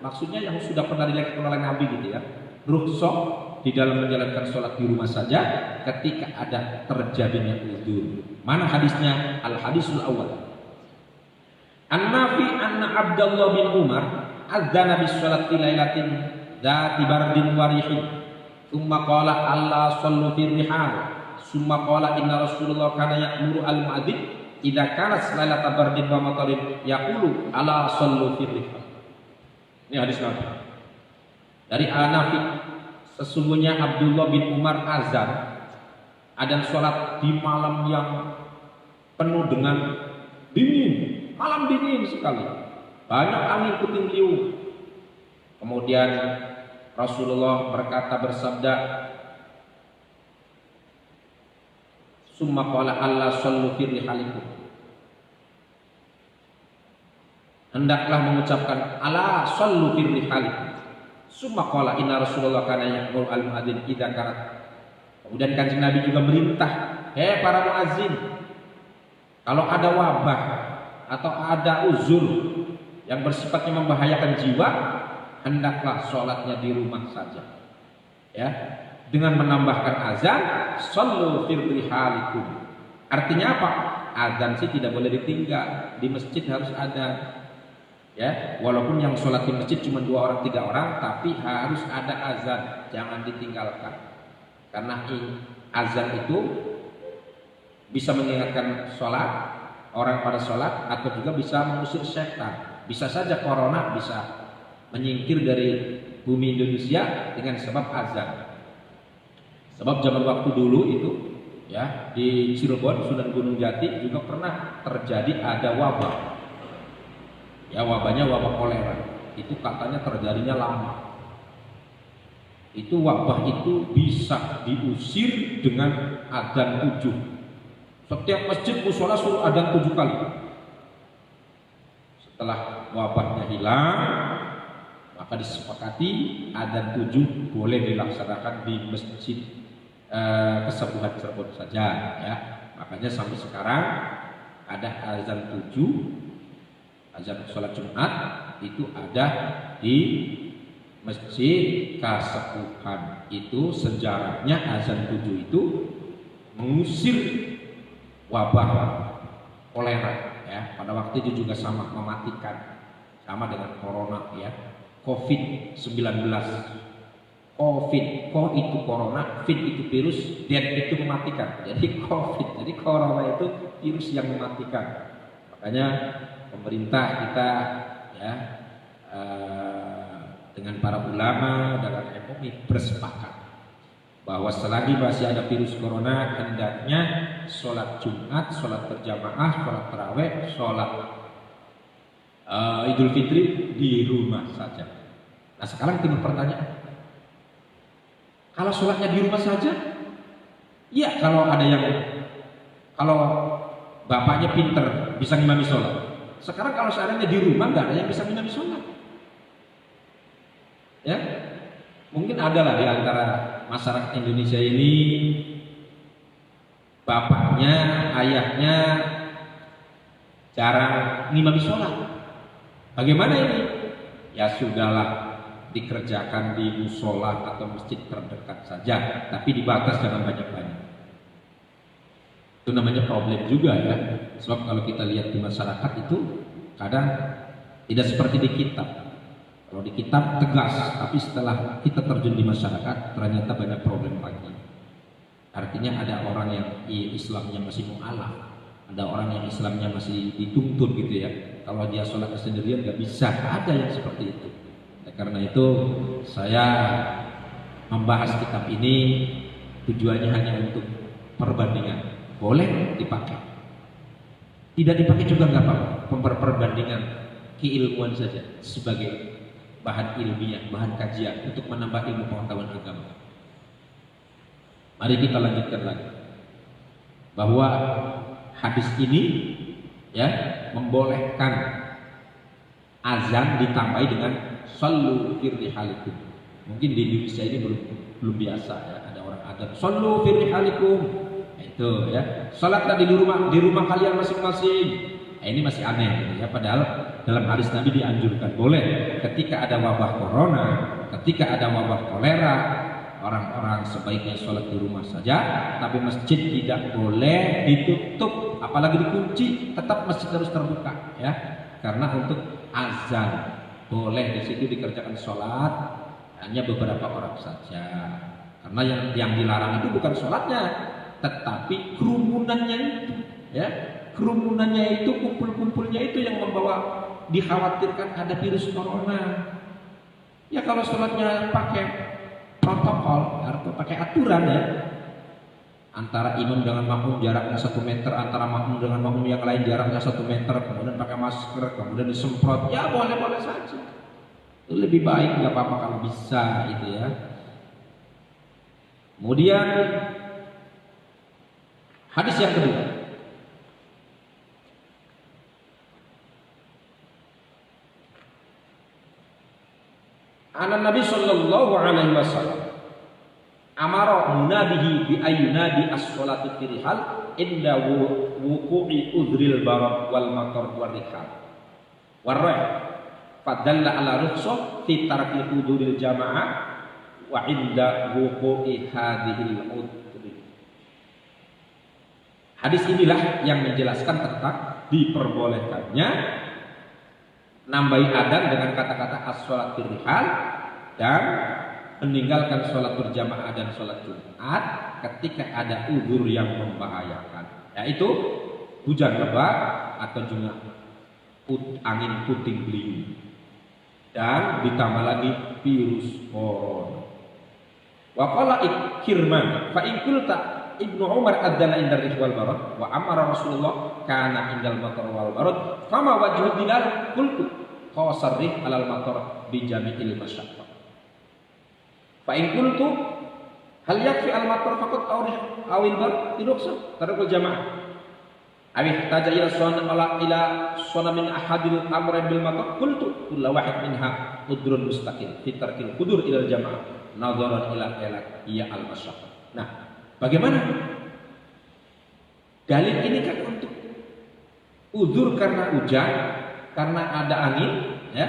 maksudnya yang sudah pernah dilakukan oleh Nabi gitu, ya. Rukhsah di dalam menjalankan sholat di rumah saja ketika ada terjadinya udzur. Mana hadisnya? Al hadisul awal. An-Nafi anna Abdullah bin Umar adzana bis sholat fi lailatin dzati bardin warihin. Tsumma qala alla sallu fi rihal. Summa qala inna Rasulullah kana ya'muru al-mu'adzin idza kanat lailata bardin wa matarin yaqulu ala sallu fi rihal. Ini hadis Nabi. Dari An-Nafi, sesungguhnya Abdullah bin Umar azan sholat di malam yang penuh dengan dingin, malam dingin sekali, banyak angin puting beliung. Kemudian Rasulullah bersabda, summa qala alla sallu fi rihalikum. Hendaklah mengucapkan ala sallu fi rihalikum. Summa qala inna Rasulullah kana ya'muru al-mu'adzin idza kanat. Kemudian Kanjeng Nabi juga merintah, hei para muazzin, kalau ada wabah atau ada uzur yang bersifatnya membahayakan jiwa, hendaklah sholatnya di rumah saja, ya, dengan menambahkan azan sallu fi rihalikum. Artinya apa? Azan sih tidak boleh ditinggal, di masjid harus ada, ya, walaupun yang sholat di masjid cuma 2 orang 3 orang, tapi harus ada azan, jangan ditinggalkan. Karena azan itu bisa mengingatkan sholat, orang pada sholat, atau juga bisa mengusir setan. Bisa saja corona bisa menyingkir dari bumi Indonesia dengan sebab azan. Sebab zaman waktu dulu itu, ya, di Cirebon, Sunan Gunung Jati juga pernah terjadi ada wabah. Ya, wabahnya wabah kolera. Itu katanya terjadinya lama. Itu wabah itu bisa diusir dengan adzan 7. Setiap masjid mushola suruh adzan 7 kali. Setelah wabahnya hilang, maka disepakati adzan 7 boleh dilaksanakan di masjid Kesembuhan Cirebon saja, ya. Makanya sampai sekarang ada azan 7, azan sholat Jumat itu ada di Masjid Kasepuhan. Itu sejarahnya azan 7 itu mengusir wabah kolera, ya. Pada waktu itu juga sama mematikan, sama dengan corona, ya, COVID-19. COVID, ko itu corona, fit itu virus, dead itu mematikan. Jadi COVID, jadi corona itu virus yang mematikan. Makanya pemerintah kita, ya, dengan para ulama, dengan MUI bersepakat bahwa selagi masih ada virus corona, hendaknya sholat Jumat, sholat berjamaah, sholat taraweh, sholat Idul Fitri di rumah saja. Nah, sekarang timbul pertanyaan, kalau sholatnya di rumah saja, ya, kalau bapaknya pinter bisa ngimami sholat. Sekarang kalau seandainya di rumah nggak ada yang bisa ngimami sholat, ya, mungkin ada lah di antara masyarakat Indonesia ini bapaknya, ayahnya jarang ngimami sholat. Bagaimana ini? Ya sudahlah, dikerjakan di musola atau masjid terdekat saja, tapi dibatas jangan banyak-banyak. Itu namanya problem juga, ya. Sebab kalau kita lihat di masyarakat itu kadang tidak seperti di kitab. Kalau di kitab tegas, tapi setelah kita terjun di masyarakat ternyata banyak problem lagi. Artinya ada orang yang Islamnya masih mu'alaf, ada orang yang Islamnya masih dituntut gitu ya. Kalau dia sholat sendirian nggak bisa, ada yang seperti itu. Nah, karena itu saya membahas kitab ini tujuannya hanya untuk perbandingan. Boleh dipakai, tidak dipakai juga nggak apa-apa. Perbandingan keilmuan saja sebagai bahan ilmiah, bahan kajian untuk menambah ilmu pengetahuan agama. Mari kita lanjutkan lagi bahwa hadis ini ya membolehkan azan ditambahi dengan sallu fi rihalikum. Mungkin di Indonesia ini belum biasa ya, ada orang azan sallu fi rihalikum. Itu ya, salatlah di rumah kalian masing-masing. Ini masih aneh gitu ya, padahal dalam hadis Nabi dianjurkan boleh ketika ada wabah corona, ketika ada wabah kolera, orang-orang sebaiknya sholat di rumah saja, tapi masjid tidak boleh ditutup, apalagi dikunci, tetap masjid harus terbuka ya, karena untuk azan boleh di situ dikerjakan sholat hanya beberapa orang saja, karena yang dilarang itu bukan sholatnya, tetapi kerumunannya itu ya. Kerumunannya itu, kumpul-kumpulnya itu yang membawa dikhawatirkan ada virus corona. Ya kalau sholatnya pakai protokol atau pakai aturan ya, antara imam dengan makmum jaraknya 1 meter, antara makmum dengan makmum yang lain jaraknya 1 meter, kemudian pakai masker, kemudian disemprot, ya boleh-boleh saja. Itu lebih baik, nggak apa-apa kalau bisa itu ya. Kemudian hadis yang kedua, Anak Nabi Sallallahu Alaihi Wasallam amara munadihi bi ayunadi as-sholati fi rihal inda wuqu'i udhril barad wal matar wal rihal warrah fadalla ala rukhsah fi tarkil huduril jamaah wa inda wuqu'i hadhil udri. Hadis inilah yang menjelaskan tentang diperbolehkannya nambahi adzan dengan kata-kata as-sholat fi rihal dan meninggalkan sholat berjamaah dan sholat Jumat ketika ada udzur yang membahayakan, yaitu hujan lebat atau juga angin puting beliung dan ditambah lagi virus corona. Wa qala Ikrimah fa in qulta Ibnu Umar adzana indar wal barad wa amara Rasulullah kana indal matar wal barad fama wajhu dilal qultu qasarrih alal matar bi jami'il masyaqqah fa in qultu hal yakfi al matar faqat awil bar tiduksa tarakul jamaah awih taja ila sunan min ahadil amrin bil matar qultu kullu wahid minha udrun mustaqil fi tarkil qudur ila jamaah nadharan ila ilak iya al masyaqqah. Nah, bagaimana? Dalil ini kan untuk udzur karena hujan, karena ada angin, ya.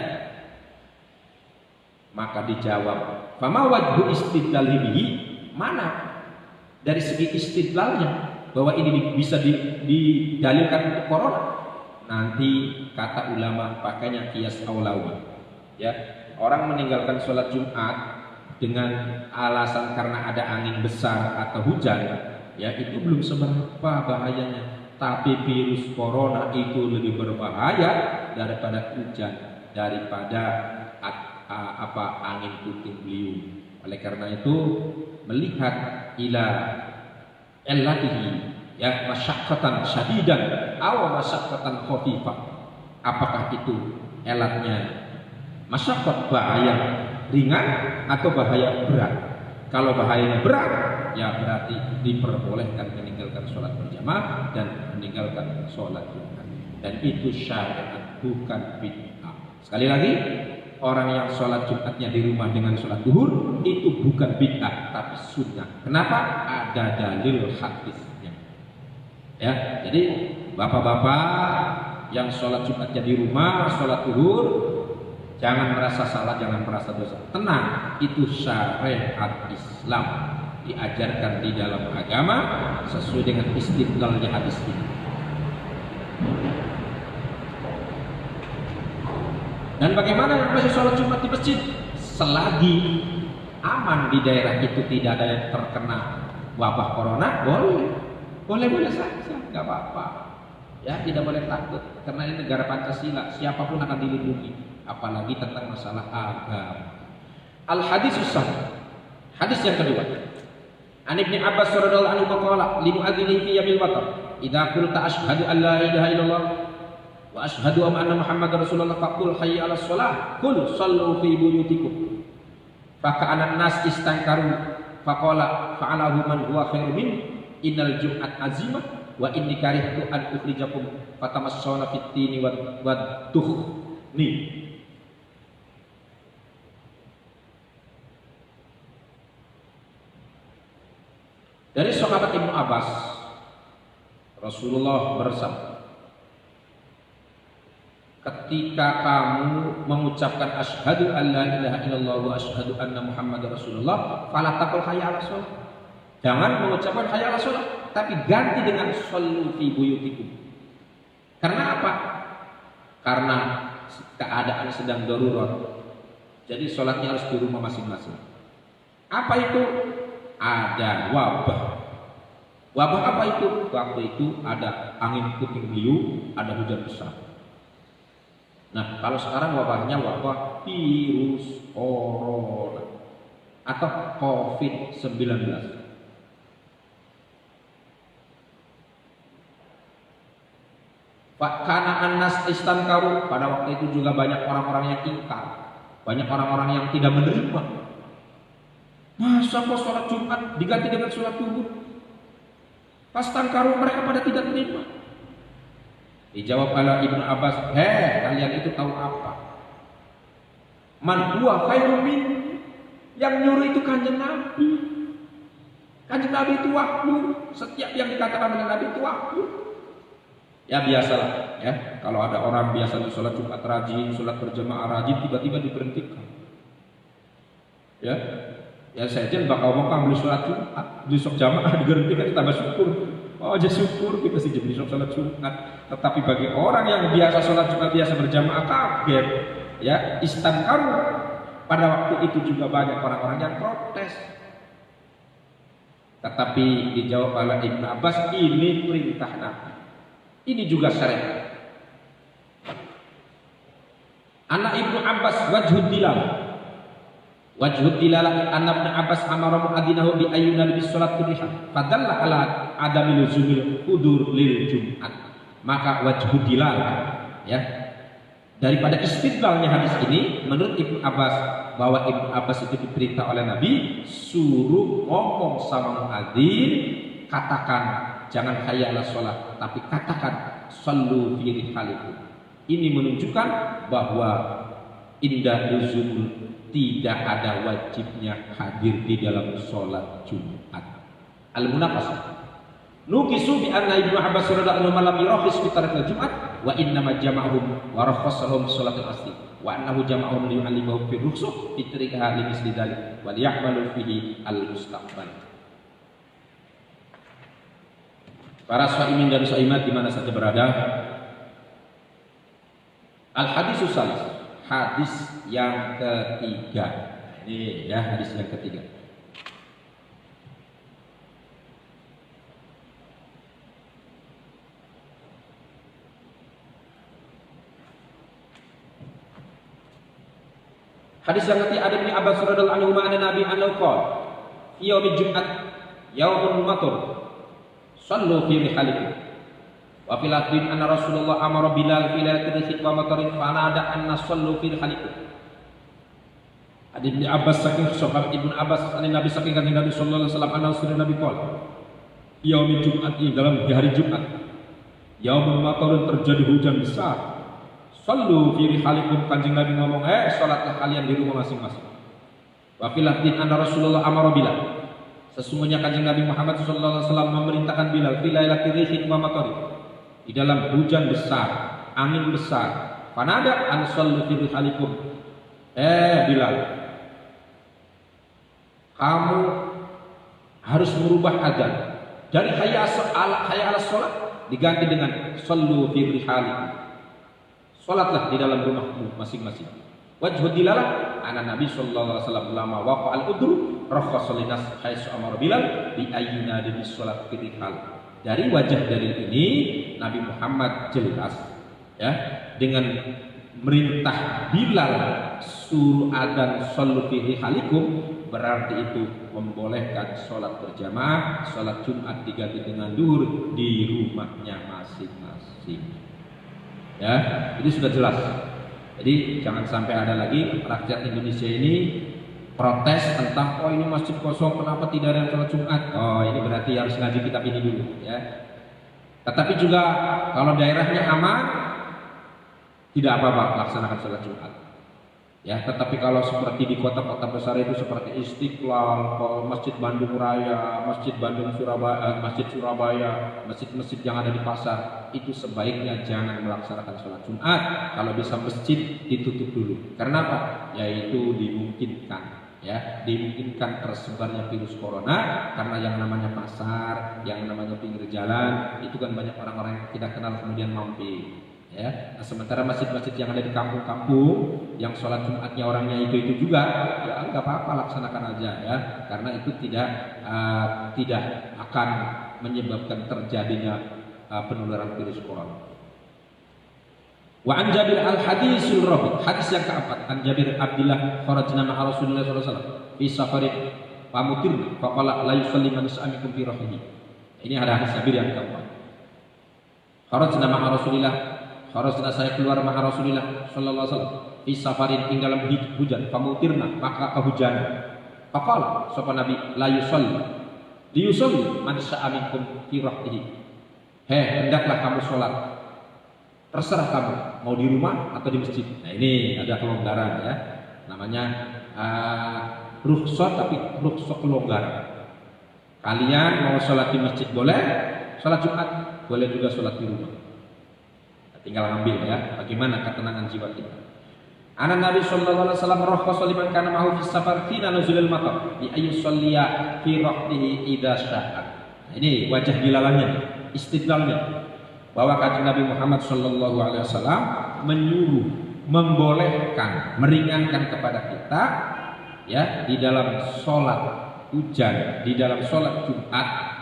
Maka dijawab, "Fama wajhu istidlal bihi?" Mana dari segi istidlalnya bahwa ini bisa didalilkan untuk corona? Nanti kata ulama pakainya qiyas aulawi. Ya, orang meninggalkan sholat Jumat dengan alasan karena ada angin besar atau hujan, ya itu belum seberapa bahayanya. Tapi virus corona itu lebih berbahaya daripada hujan, daripada angin puting beliung. Oleh karena itu melihat ila illatihi ya masyaqqatan syadidan aw masyaqqatan khafifah, apakah itu elatnya masyaqqat bahaya ringan atau bahaya berat. Kalau bahayanya berat, ya berarti diperbolehkan meninggalkan sholat berjamaah dan meninggalkan sholat Jumat. Dan itu syariat, bukan bid'ah. Sekali lagi, orang yang sholat Jumatnya di rumah dengan sholat duhur itu bukan bid'ah, tapi sunnah. Kenapa? Ada dalil hadisnya. Ya, jadi bapak-bapak yang sholat Jumatnya di rumah, sholat duhur, jangan merasa salah, jangan merasa dosa. Tenang, itu syariat Islam diajarkan di dalam agama sesuai dengan istidlalnya hadis ini. Dan bagaimana yang masih sholat Jumat di masjid? Selagi aman di daerah itu tidak ada yang terkena wabah corona, boleh saja, nggak apa-apa. Ya, tidak boleh takut karena ini negara Pancasila, siapapun akan dilindungi, apalagi tentang masalah agama. Al-haditsus sahih. Hadis yang kedua. An Ibnu Abbas radhiyallahu anhu qala li muadzini fi yamil watar, idza qulta asyhadu an la ilaha illallah wa asyhadu anna Muhammadar Rasulullah faqul hayya 'alas shalah, qul sallu fi buyutikum. Faka'anan nas istankaru faqala fa'alahu man huwa khairu min innal jum'at azimah wa inni karihtu an ukhrijakum fatamassawna fit tini wad tuhni. Dari sahabat Ibnu Abbas, Rasulullah bersabda, ketika kamu mengucapkan asyhadu an la ilaha illallah wa asyhadu anna Muhammadar Rasulullah, fala taqul hayya 'alas shalah. Jangan mengucapkan hayya 'alas shalah, tapi ganti dengan shallu fi buyutikum. Karena apa? Karena keadaan sedang darurat. Jadi sholatnya harus di rumah masing-masing. Apa itu? Ada wabah. Wabah apa itu? Waktu itu ada angin puting beliung, ada hujan besar. Nah, kalau sekarang wabahnya wabah virus corona atau COVID-19. Karena anas istankaru, pada waktu itu juga banyak orang-orang yang ingkar, banyak orang-orang yang tidak menerima. Masa kok sholat Jumat diganti dengan sholat zuhur? Pas tangkaru mereka pada tidak terima. Dijawab oleh Ibnu Abbas, kalian itu tahu apa? Man huwa khairum min, yang nyuruh itu kanjeng Nabi. Kanjeng Nabi itu wahyu, setiap yang dikatakan oleh Nabi itu wahyu. Ya biasalah, ya kalau ada orang biasanya sholat Jumat rajin, sholat berjamaah rajin, tiba-tiba diberhentikan. Ya saya aja bakal ngomong kamu beli sholat Jumat, beli sholat jamaah diberhentikan, tambah syukur. Oh aja syukur kita sih beli sholat Jumat. Tetapi bagi orang yang biasa sholat Jumat, biasa berjamaah, kaget. Ya istankaru, pada waktu itu juga banyak orang-orang yang protes. Tetapi dijawab oleh Ibnu Abbas, ini perintah Nabi. Ini juga syariat. Anak Ibnu Abbas wajhud dilalah. Wajhud dilalah anna Ibnu Abbas amara muadzinahu bi ayyuna bis salat duha. Fadalla ala adamil zumil hudur lil Jumat. Maka wajhud dilalah, ya. Daripada istidlalnya hadis ini, menurut Ibnu Abbas bahwa Ibnu Abbas itu diperintah oleh Nabi suruh ngomong sama muadzin, katakan jangan hayya 'alas shalah, tapi katakan shallu fi rihalikum. Ini menunjukkan bahwa indah nuzul tidak ada wajibnya hadir di dalam sholat Jumat. Al-Munaqashah. Nukisu bi anna Ibnu Abbas radhiyallahu anhu malam yurahis fi tarikil Jumat wa innama jama'ahum wa rakhasahum sholatul asri wa annahu jama'ahum li yu'allimahum fi rukhsah fi tarikha li misli dzalik wa liya'malu fihi al-mustaqbal. Para shaimin dan shaimat di mana saja berada, al-hadisus salis, hadis yang ketiga. Ini ya hadis yang ketiga. Hadis yang ketiga ada Ibnu Abbas radhiyallahu anhu ma'ana Nabi annahu qala fi yaumil Jum'at yaumun matur sallu fi rihalikum. Wa fil hadits anna Rasulullah amara Bilal fi lailatul khitbah matarin fanada anna sallu fi rihalikum. Ada Ibnu Abbas saking sahabat Ibnu Abbas an Nabi saking kanjeng Nabi sallallahu alaihi wasallam anna Nabi qala yaumil Jum'at, dalam hari Jumat, yaumun matarun, terjadi hujan besar. Sallu fi rihalikum, kanjeng Nabi ngomong, salatlah kalian di rumah masing-masing. Wa fil hadits anna Rasulullah amara Bilal, sesungguhnya kanjeng Nabi Muhammad sallallahu alaihi wasallam memerintahkan Bilal fi lailatul khitbah matarin, di dalam hujan besar, angin besar. Fanada an sallu fi rihalikum. Bilal, kamu harus merubah adzan dari hayya 'alas shalah diganti dengan sallu fi rihalikum. Salatlah di dalam rumahmu masing-masing. Wajhu dilalah anak Nabi sallallahu alaihi wasallam lama waqa'al udru rakhasa linas haitsu amara Bilal bi ayyina di salat fi rihal. Dari wajah dalil ini Nabi Muhammad jelas ya dengan merintah Bilal suruh adzan sallu fi rihalikum, berarti itu membolehkan sholat berjamaah, sholat Jumat diganti dengan duhur di rumahnya masing-masing. Ya, ini sudah jelas. Jadi jangan sampai ada lagi rakyat Indonesia ini protes tentang ini masjid kosong, kenapa tidak ada yang sholat Jumat? Oh, ini berarti harus ngaji kitab ini dulu, ya. Tetapi juga kalau daerahnya aman, tidak apa-apa laksanakan sholat Jumat. Ya, tetapi kalau seperti di kota-kota besar itu seperti Istiqlal, Masjid Bandung Raya, Masjid Bandung Surabaya, Masjid Surabaya, masjid-masjid yang ada di pasar, itu sebaiknya jangan melaksanakan sholat Jumat. Kalau bisa masjid ditutup dulu. Karena apa? Yaitu dimungkinkan tersebarnya virus corona, karena yang namanya pasar, yang namanya pinggir jalan, itu kan banyak orang-orang yang tidak kenal kemudian mampir. Ya, nah, sementara masjid-masjid yang ada di kampung-kampung yang sholat Jumatnya orangnya itu juga, ya nggak apa-apa laksanakan aja ya, karena itu tidak akan menyebabkan terjadinya penularan virus corona. Wa an Jabir al hadisul rabi, hadis yang keempat, an Jabir Abdullah kharajna ma'a Rasulullah sallallahu alaihi wasallam fi safarin famutirna faqala la yusalli man sa'amikum fi rahlihi. Ini ada hadis Jabir yang keempat. Kharajna ma'a Rasulillah, harusnya saya keluar maha Rasulullah sallallahu alaihi wasallam fi safarin ing dalam hujan, famutirna maka kehujanan. Faqala sapa Nabi la yusalli liyusalli man syaa minkum fi rahlihi. Hendaklah kamu sholat, terserah kamu mau di rumah atau di masjid. Nah, ini ada kelonggaran ya. Namanya rukhsah, tapi rukhsah kelonggaran. Kalian mau sholat di masjid boleh, sholat Jumat boleh juga sholat di rumah. Tinggal ambil ya, bagaimana ketenangan jiwa kita. Anak Nabi sallallahu alaihi wasallam rakhasa liman kana ma'hu fi safar fi nuzulil matar bi ayyusalliya fi rahlihi idza sya'a. Ini wajah dilalahnya, istidlalnya, bahwa kanjeng Nabi Muhammad sallallahu alaihi wasallam menyuruh, membolehkan, meringankan kepada kita ya di dalam sholat hujan, di dalam sholat Jumat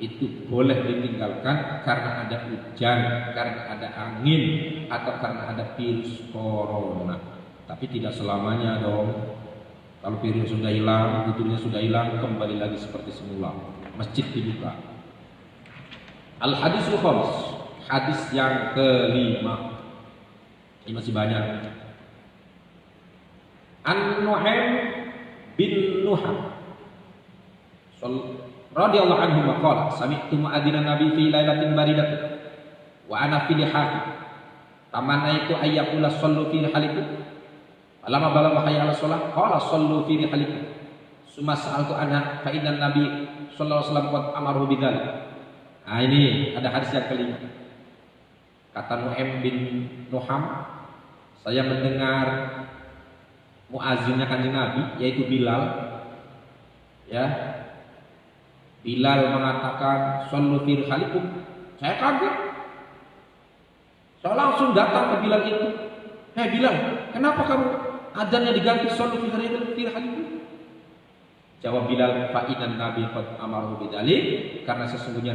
itu boleh ditinggalkan karena ada hujan, karena ada angin, atau karena ada virus corona. Tapi tidak selamanya dong. Kalau virus sudah hilang, butuhnya sudah hilang, kembali lagi seperti semula. Masjid dibuka. Al hadisul khamis, hadis yang kelima. Ini masih banyak. An-Nu'aim bin Nuham radhiyallahu anhu maqala sami'tu mu'adzina nabi fi lailatin baridatin wa ana fi lihafi tamanaitu ayyakula sallu fi halikum falamma balagha hayya 'ala shalah qala sallu fi halikum summa sa'altu anha fa inna nabi sallallahu alaihi wasallam qad amaru bidzalik. Nah, ini ada hadis yang kelima. Kata Nu'aim bin Nuham, saya mendengar muazzinnya kanjeng Nabi yaitu Bilal ya. Bilal mengatakan sallu fi rihalikum. Saya kaget. Saya langsung datang ke Bilal itu. Hei Bilal, kenapa kamu adzannya diganti sallu fi rihalikum? Jawab Bilal, fa inna nabi qad amaru bidzalik, karena sesungguhnya